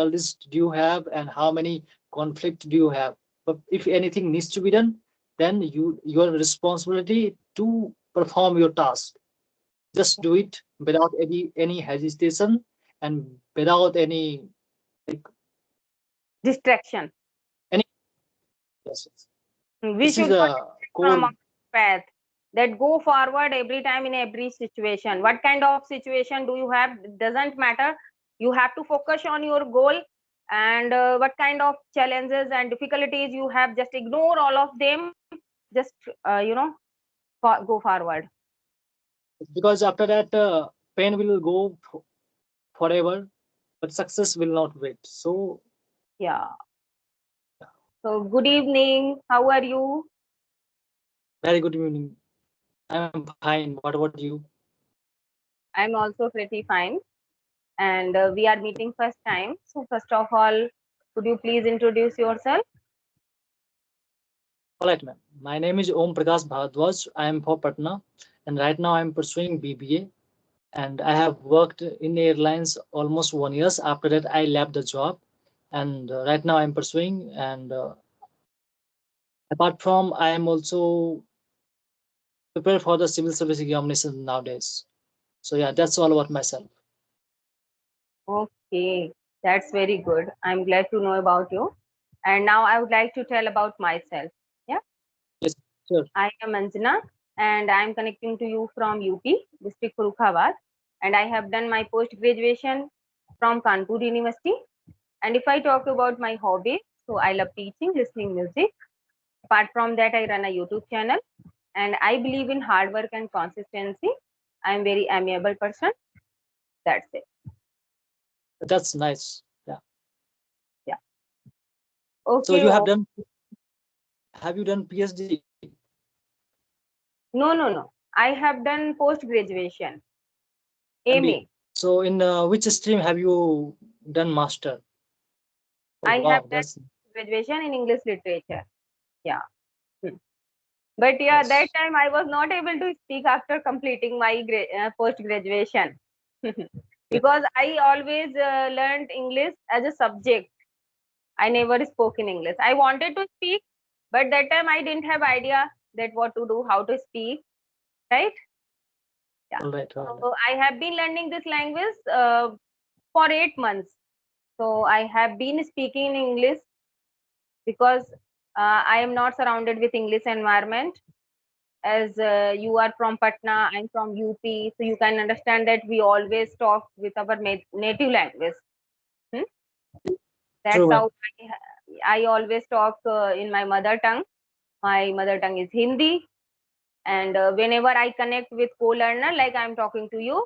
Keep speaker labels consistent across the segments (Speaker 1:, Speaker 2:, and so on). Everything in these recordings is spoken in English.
Speaker 1: difficulties do you have and how many conflict do you have. But if anything needs to be done, then your responsibility to perform your task. Just do it without any hesitation and without any like
Speaker 2: Distraction.
Speaker 1: any. Yes, yes.
Speaker 2: We
Speaker 1: This is
Speaker 2: should not
Speaker 1: a
Speaker 2: distract from
Speaker 1: core.
Speaker 2: our path. That go forward every time in every situation. What kind of situation do you have? Doesn't matter. You have to focus on your goal, and what kind of challenges and difficulties you have. Just ignore all of them. Just go forward.
Speaker 1: Because after that pain will go forever, but success will not wait. So
Speaker 2: Yeah. So good evening. How are you?
Speaker 1: very good evening. I'm fine. What about you?
Speaker 2: I'm also pretty fine, and we are meeting first time. So first of all, could you please introduce yourself?
Speaker 1: All right, ma'am. My name is Om Prakash Bharadwaj. I am for Patna, and right now I'm pursuing BBA. And I have worked in airlines almost 1 year. After that, I left the job, and right now I'm pursuing. And apart from, I am also prepared for the civil service examination nowadays. So yeah, that's all about myself.
Speaker 2: Okay, that's very good. I'm glad to know about you. And now I would like to tell about myself. Yeah,
Speaker 1: Yes, sure.
Speaker 2: I am Anjana and I'm connecting to you from UP, District Farrukhabad. And I have done my post graduation from Kanpur University. And if I talk about my hobby, so I love teaching, listening music. Apart from that, I run a YouTube channel and I believe in hard work and consistency. I'm very amiable person. That's it.
Speaker 1: That's nice. Yeah.
Speaker 2: Yeah.
Speaker 1: So
Speaker 2: Okay.
Speaker 1: you have done? Have you done PhD?
Speaker 2: No, no, no. I have done post graduation,
Speaker 1: MBA.
Speaker 2: MA.
Speaker 1: So in which stream have you done master? Oh
Speaker 2: I have
Speaker 1: wow,
Speaker 2: done
Speaker 1: that's
Speaker 2: graduation in English literature. Yeah. Hmm. But yeah, that
Speaker 1: nice.
Speaker 2: time I was not able to speak after completing my post graduation
Speaker 1: Yeah.
Speaker 2: because I always learned English as a subject. I never spoke in English. I wanted to speak, but that time I didn't have idea that what to do, how to speak, right? Yeah.
Speaker 1: All right, all right.
Speaker 2: So I have been learning this language for 8 months. So I have been speaking in English because I am not surrounded with English environment. As you are from Patna, I'm from UP, so you can understand that we always talk with our native language. Hmm? That's
Speaker 1: True, ma'am.
Speaker 2: how I always talk in my mother tongue. My mother tongue is Hindi, and whenever I connect with co-learner, like I'm talking to you,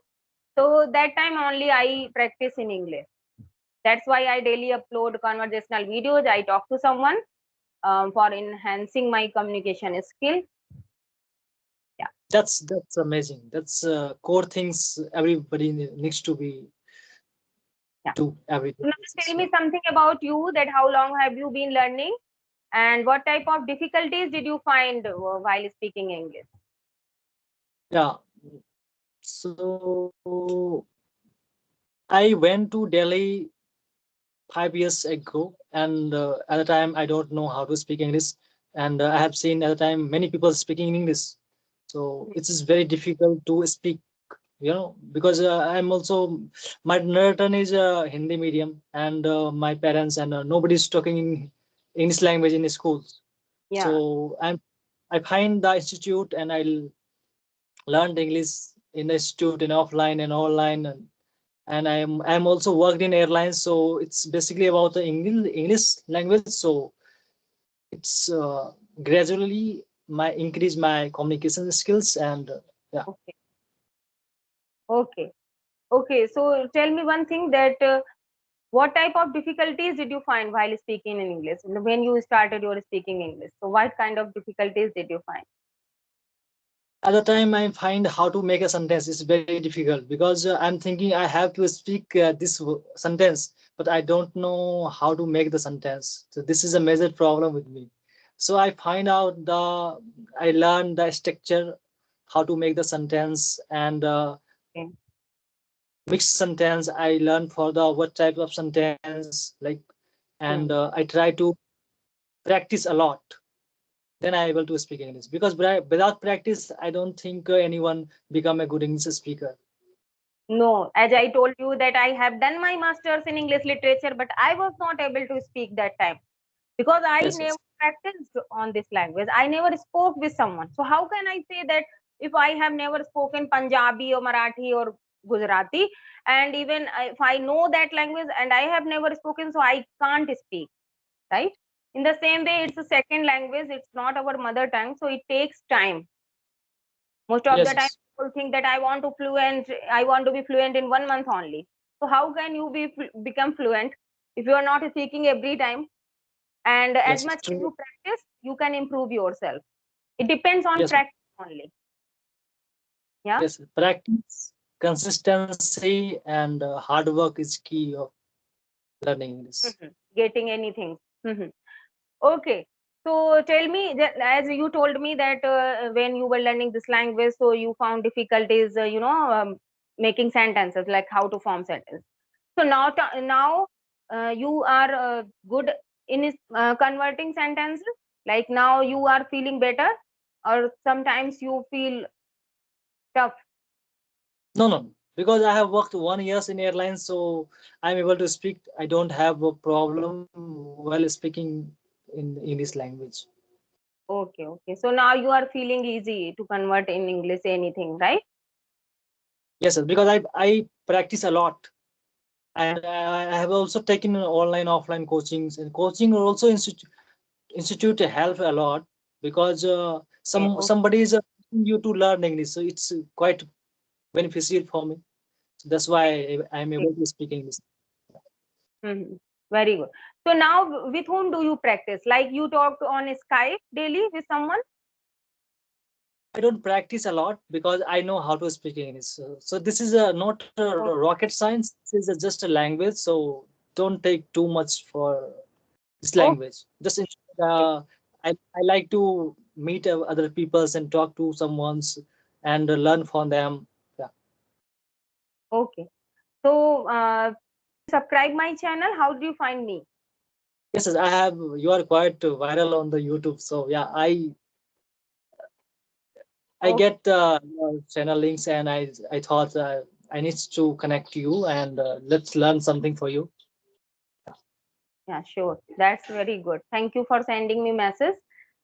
Speaker 2: so that time only I practice in English. That's why I daily upload conversational videos. I talk to someone for enhancing my communication skill. Yeah,
Speaker 1: That's amazing. That's core things everybody needs to be
Speaker 2: yeah.
Speaker 1: do every day
Speaker 2: Now
Speaker 1: basis.
Speaker 2: tell
Speaker 1: Yeah.
Speaker 2: me something about you. That how long have you been learning, and what type of difficulties did you find while speaking English?
Speaker 1: Yeah. So I went to Delhi 5 years ago, and at the time I don't know how to speak English, and I have seen at the time many people speaking English. So it is very difficult to speak, because I'm also my narrator is Hindi medium, and my parents and nobody is talking in English language in schools.
Speaker 2: Yeah.
Speaker 1: So I find the institute and I learned English in the institute and offline and online, and I'm also worked in airlines, so it's basically about the English language. So it's gradually my increase my communication skills, and yeah.
Speaker 2: Okay. Okay. Okay. So tell me one thing that what type of difficulties did you find while speaking in English when you started your speaking English? So what kind of difficulties did you find?
Speaker 1: At the time I find how to make a sentence is very difficult, because I'm thinking I have to speak this sentence, but I don't know how to make the sentence. So this is a major problem with me. So I learned the structure, how to make the sentence, and
Speaker 2: Okay.
Speaker 1: mixed sentence. I learn for the what type of sentence like, and
Speaker 2: Hmm.
Speaker 1: I try to practice a lot. Then I able to speak English, because without practice, I don't think anyone become a good English speaker.
Speaker 2: No, as I told you that I have done my masters in English literature, but I was not able to speak that time because I
Speaker 1: Yes,
Speaker 2: never
Speaker 1: yes,
Speaker 2: practiced on this language. I never spoke with someone. So how can I say that if I have never spoken Punjabi or Marathi or Gujarati, and even if I know that language and I have never spoken, so I can't speak, right? In the same way, it's a second language. It's not our mother tongue, so it takes time. Most of the
Speaker 1: yes,
Speaker 2: time,
Speaker 1: yes,
Speaker 2: people think that I want to be fluent in 1 month only. So how can you become fluent if you are not speaking every time? And as
Speaker 1: yes,
Speaker 2: much
Speaker 1: yes,
Speaker 2: as
Speaker 1: true.
Speaker 2: you practice, you can improve yourself. It depends on
Speaker 1: Yes, ma'am.
Speaker 2: practice only. Yeah.
Speaker 1: Yes. Practice, consistency, and hard work is key of learning English.
Speaker 2: Getting anything. Mhm. Okay. So tell me, as you told me that when you were learning this language, so you found difficulties, making sentences, like how to form sentences. So now you are good in converting sentences. Like now you are feeling better, or sometimes you feel tough.
Speaker 1: No, no, because I have worked 1 years in airlines, so I'm able to speak. I don't have a problem while speaking in English language.
Speaker 2: Okay, okay. So now you are feeling easy to convert in English anything, right?
Speaker 1: Yes, sir, because I practice a lot, and I have also taken online, offline coachings, and coaching also institute help a lot, because
Speaker 2: Okay, okay.
Speaker 1: somebody is asking you to learn English, so it's quite beneficial for me. So that's why I'm able to speak English.
Speaker 2: Mhm. Very good. So now with whom do you practice? Like you talk on Skype daily with someone?
Speaker 1: I don't practice a lot because I know how to speak English. So this is a not a
Speaker 2: Okay.
Speaker 1: rocket science. This is just a language. So don't take too much for this
Speaker 2: Okay.
Speaker 1: language. Just I like to meet other peoples and talk to someone's, and learn from them. Yeah.
Speaker 2: Okay. So subscribe my channel. How do you find me?
Speaker 1: Yes, yes, I have. You are quite viral on the YouTube. So yeah, I
Speaker 2: Okay.
Speaker 1: get your channel links, and I thought I need to connect you, and let's learn something for you.
Speaker 2: Yeah, sure. That's very good. Thank you for sending me message.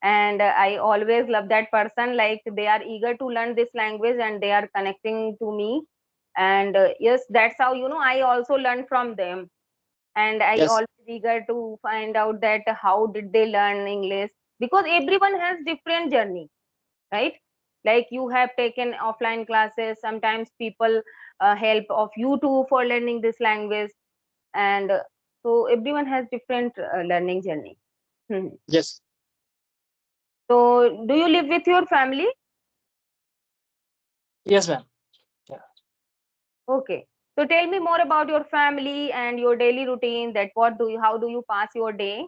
Speaker 2: And I always love that person. Like they are eager to learn this language and they are connecting to me. And yes, that's how I also learn from them. And I
Speaker 1: Yes.
Speaker 2: always eager to find out that how did they learn English, because everyone has different journey, right? Like you have taken offline classes. Sometimes people help of you too for learning this language, and so everyone has different learning journey. Mhm.
Speaker 1: Yes.
Speaker 2: So do you live with your family?
Speaker 1: Yes, ma'am. Yeah.
Speaker 2: Okay, so tell me more about your family and your daily routine, that how do you pass your day?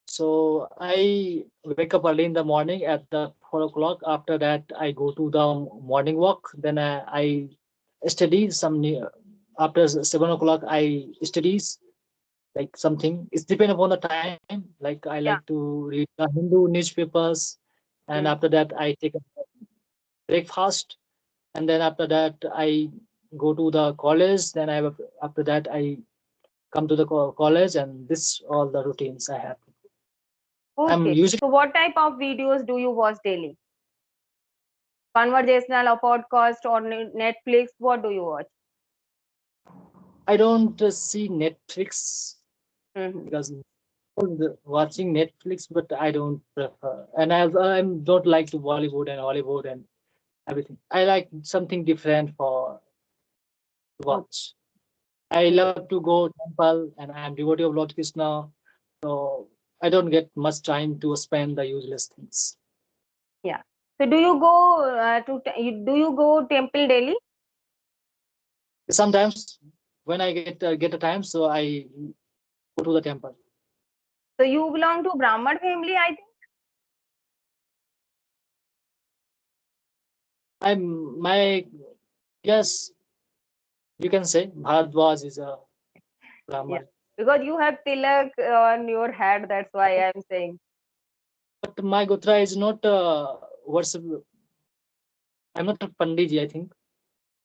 Speaker 1: So I wake up early in the morning at the 4 o'clock. After that, I go to the morning walk. Then I study after 7 o'clock. I studies like something. It's depend upon the time. Like I like
Speaker 2: Yeah.
Speaker 1: to read the Hindu newspapers, and
Speaker 2: Hmm.
Speaker 1: after that I take a breakfast, and then after that I go to the college. Then after that I come to the college, and this all the routines I have. I'm
Speaker 2: Okay,
Speaker 1: usually
Speaker 2: so what type of videos do you watch daily? Conversational or podcast or Netflix? What do you watch?
Speaker 1: I don't see Netflix,
Speaker 2: Hmm.
Speaker 1: because watching Netflix, but I don't prefer, and I don't like to Bollywood and Hollywood and everything. I like something different for to
Speaker 2: Okay.
Speaker 1: watch. I
Speaker 2: Yeah.
Speaker 1: love to go temple, and I am devotee of Lord Krishna, so I don't get much time to spend the useless things.
Speaker 2: Yeah. So do you go do you go temple daily?
Speaker 1: Sometimes when I get a time, so I go to the temple.
Speaker 2: So you belong to Brahman family, I think.
Speaker 1: I'm my Yes. You can say Bharadwaj is a
Speaker 2: Yeah,
Speaker 1: Brahman.
Speaker 2: because you have tilak on your head. That's why I'm saying.
Speaker 1: But my Gotra is not what's I'm not a Pandiji, I think.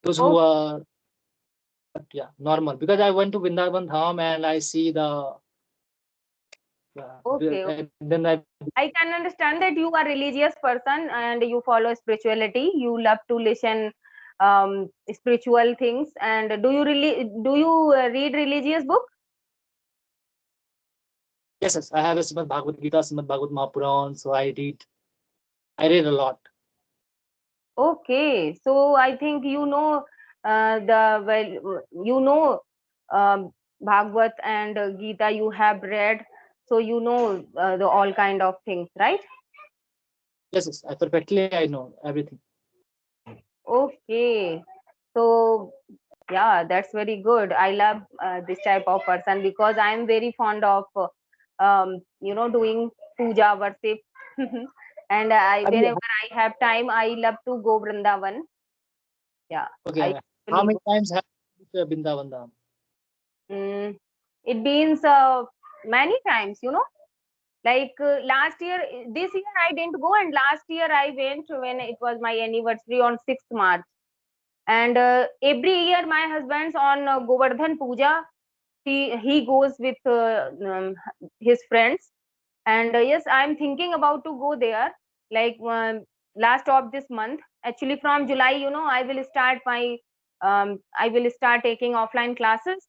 Speaker 1: Those who
Speaker 2: Oh,
Speaker 1: are, but yeah, normal. Because I went to Vrindavan Dham and I see the
Speaker 2: okay.
Speaker 1: and then I
Speaker 2: I can understand that you are religious person and you follow spirituality. You love to listen spiritual things. And do you read religious book?
Speaker 1: yes, yes, I have a Srimad Bhagavad Gita, Srimad Bhagavad Mahapuran, so I read a lot.
Speaker 2: Okay, so I think you know you know Bhagavad and Gita you have read, so you know the all kind of things, right?
Speaker 1: Yes, yes, I perfectly I know everything.
Speaker 2: Okay, so yeah, that's very good. I love this type of person because I'm very fond of doing puja worship, and I
Speaker 1: Have you,
Speaker 2: whenever I have time, I love to go Vrindavan. Yeah, I
Speaker 1: okay, how
Speaker 2: usually
Speaker 1: many
Speaker 2: go.
Speaker 1: times have you been to Vrindavan Dham?
Speaker 2: Mm, it means many times, like last year, this year I didn't go, and last year I went when it was my anniversary on 6th March. And every year, my husband's on Govardhan Puja. He goes with his friends, and yes, I'm thinking about to go there. Like last of this month, actually from July, I will start taking offline classes.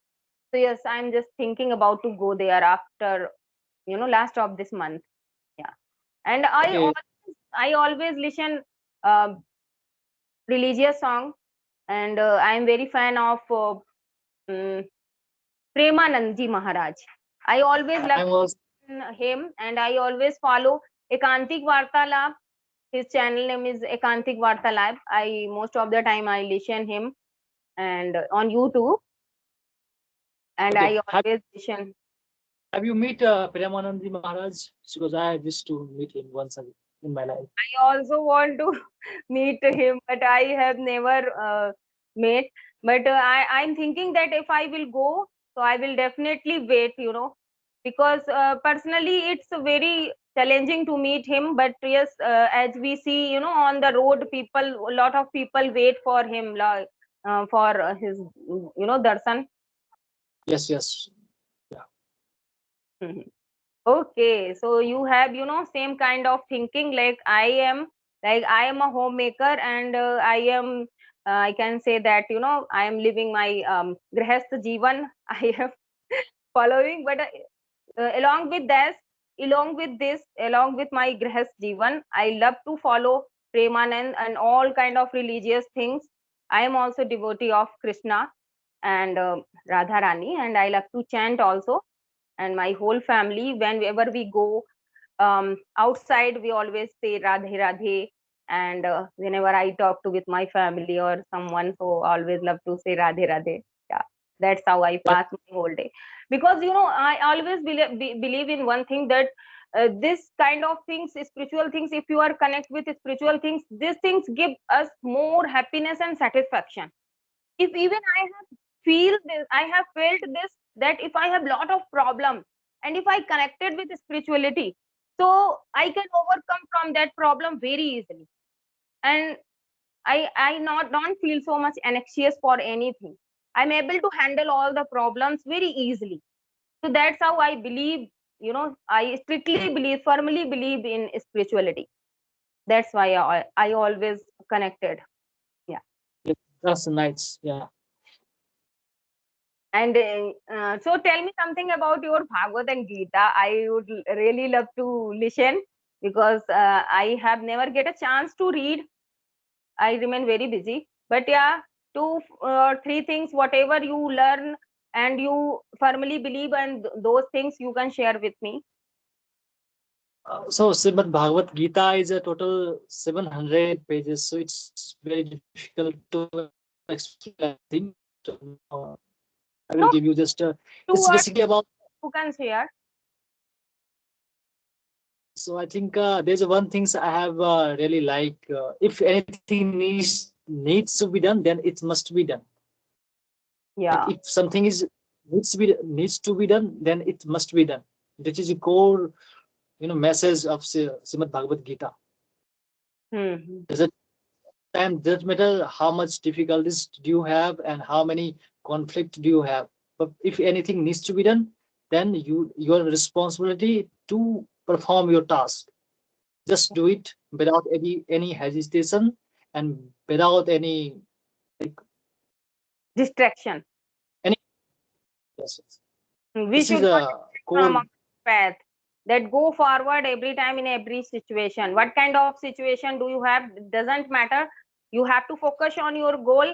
Speaker 2: So yes, I'm just thinking about to go there after last of this month. Yeah, and
Speaker 1: Okay,
Speaker 2: I always listen uh, religious song, and I'm very fan of um, Premanandji Maharaj. I always love
Speaker 1: I'm also
Speaker 2: him, and I always follow Ekantik Vartalab. His channel name is Ekantik Vartalab. I most of the time I listen him and on YouTube, and
Speaker 1: okay.
Speaker 2: I always listen.
Speaker 1: Have you meet Premanandji Maharaj? Because I wish to meet him once again in my life.
Speaker 2: I also want to meet him, but I have never met. But I'm thinking that if I will go, so I will definitely wait, because personally it's very challenging to meet him. But yes, as we see, on the road, a lot of people wait for him, like, for his, darshan.
Speaker 1: Yes, yes. Yeah.
Speaker 2: Okay, so you have, same kind of thinking like I am. Like I am a homemaker, and I can say that, I am living my grihast jeevan. I am following, but along with along with my grihast jeevan, I love to follow Premanand and all kind of religious things. I am also devotee of Krishna and Radha Rani, and I love to chant also. And my whole family, whenever we go outside, we always say Radhe Radhe. And whenever I talk to with my family or someone, so always love to say Radhe Radhe. Yeah, that's how I
Speaker 1: That,
Speaker 2: pass my whole day. Because I always believe in one thing, that this kind of things, spiritual things, if you are connect with spiritual things, these things give us more happiness and satisfaction. If even I have I have felt this, that if I have lot of problem, and if I connected with spirituality, so I can overcome from that problem very easily. And I not don't feel so much anxious for anything. I'm able to handle all the problems very easily. So that's how I believe, I strictly believe, firmly believe in spirituality. That's why I always connected. Yeah.
Speaker 1: that's nice. Yeah.
Speaker 2: And so tell me something about your Bhagavad and Gita. I would really love to listen, because I have never get a chance to read. I remain very busy. But yeah, two or three things, whatever you learn and you firmly believe, and those things you can share with me.
Speaker 1: So Srimad Bhagavad Gita is a total 700 pages, so it's very difficult to explain everything. I will
Speaker 2: No,
Speaker 1: give you just
Speaker 2: two
Speaker 1: it's
Speaker 2: words
Speaker 1: basically about.
Speaker 2: you can share.
Speaker 1: So I think there's one things I have really like. If anything needs to be done, then it must be done. And
Speaker 2: Yeah.
Speaker 1: if something is needs to be done, then it must be done. That is the core, message of Srimad Bhagavad Gita.
Speaker 2: Hmm.
Speaker 1: Does it time doesn't matter how much difficulties do you have and how many conflict do you have. But if anything needs to be done, then your responsibility to perform your task. Just do it without any hesitation and without any like
Speaker 2: Distraction.
Speaker 1: any. Yes, yes.
Speaker 2: We
Speaker 1: This
Speaker 2: should
Speaker 1: is
Speaker 2: not
Speaker 1: a
Speaker 2: distract
Speaker 1: core.
Speaker 2: from our path. That go forward every time in every situation. What kind of situation do you have? Doesn't matter. You have to focus on your goal,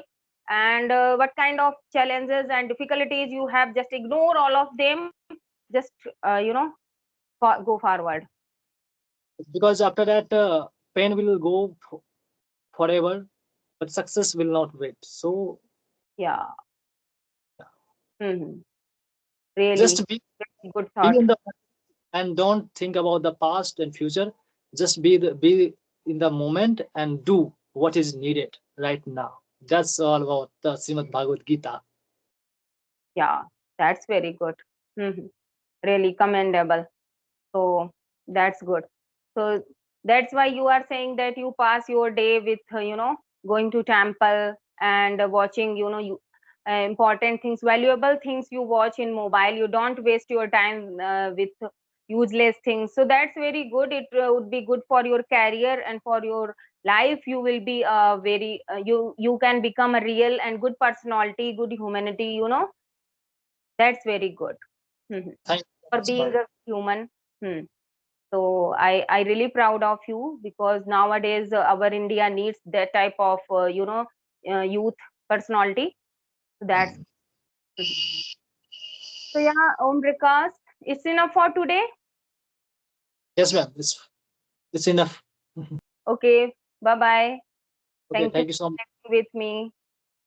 Speaker 2: and what kind of challenges and difficulties you have. Just ignore all of them. Just go forward.
Speaker 1: Because after that, pain will go forever, but success will not wait. So
Speaker 2: Yeah. Hmm. Really
Speaker 1: just
Speaker 2: good
Speaker 1: be
Speaker 2: thought.
Speaker 1: in the and don't think about the past and future. Just be in the moment and do what is needed right now. That's all about the Srimad Bhagavad Gita.
Speaker 2: Yeah, that's very good. Hmm. Really commendable. So that's good. So that's why you are saying that you pass your day with going to temple and watching important things, valuable things you watch in mobile. You don't waste your time with useless things. So that's very good. It would be good for your career and for your life. You will be very you can become a real and good personality, good humanity. That's very good. Mhm.
Speaker 1: Thank you so
Speaker 2: For
Speaker 1: much
Speaker 2: being
Speaker 1: for
Speaker 2: a human. Hmm. So I really proud of you because nowadays our India needs that type of youth personality. So that's mhm. So yeah, Om Prakash, it's enough for today.
Speaker 1: yes, ma'am. It's enough.
Speaker 2: Okay, bye bye.
Speaker 1: Okay,
Speaker 2: Thank you
Speaker 1: thank you
Speaker 2: for
Speaker 1: so much.
Speaker 2: connecting with me.